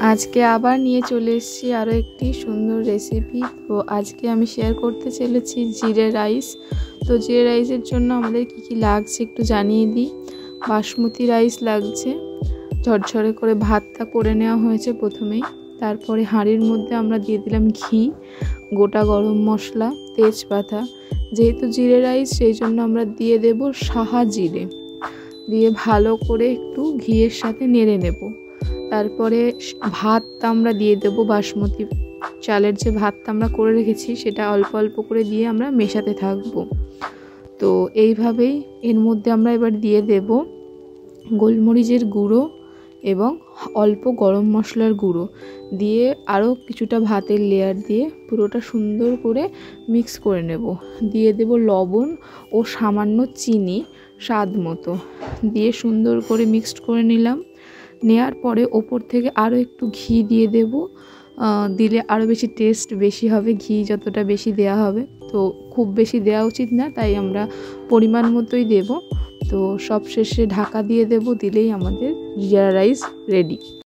আজকে আবার নিয়ে চলে এসেছি আরও একটি সুন্দর রেসিপি। তো আজকে আমি শেয়ার করতে চলেছি জিরে রাইস। তো জিরে রাইসের জন্য আমাদের কি লাগছে একটু জানিয়ে দিই। বাসমতি রাইস লাগছে, ঝরঝরে করে ভাতটা করে নেওয়া হয়েছে প্রথমেই। তারপরে হাঁড়ির মধ্যে আমরা দিয়ে দিলাম ঘি, গোটা গরম মশলা, তেজপাতা। যেহেতু জিরে রাইস সেই জন্য আমরা দিয়ে দেব সাহা জিরে, দিয়ে ভালো করে একটু ঘিয়ের সাথে নেড়ে নেব। তারপরে ভাতটা আমরা দিয়ে দেব, বাসমতি চালের যে ভাতটা আমরা করে রেখেছি সেটা অল্প অল্প করে দিয়ে আমরা মেশাতে থাকব। তো এইভাবেই এর মধ্যে আমরা এবার দিয়ে দেব গোলমরিচের গুঁড়ো এবং অল্প গরম মশলার গুঁড়ো দিয়ে আরও কিছুটা ভাতের লেয়ার দিয়ে পুরোটা সুন্দর করে মিক্স করে নেব। দিয়ে দেব লবণ ও সামান্য চিনি স্বাদ মতো, দিয়ে সুন্দর করে মিক্সড করে নিলাম। নেয়ার পরে ওপর থেকে আরও একটু ঘি দিয়ে দেব, দিলে আরও বেশি টেস্ট বেশি হবে। ঘি যতটা বেশি দেয়া হবে, তো খুব বেশি দেওয়া উচিত না, তাই আমরা পরিমাণ মতোই দেব। তো সব শেষে ঢাকা দিয়ে দেব, দিলেই আমাদের জিরা রাইস রেডি।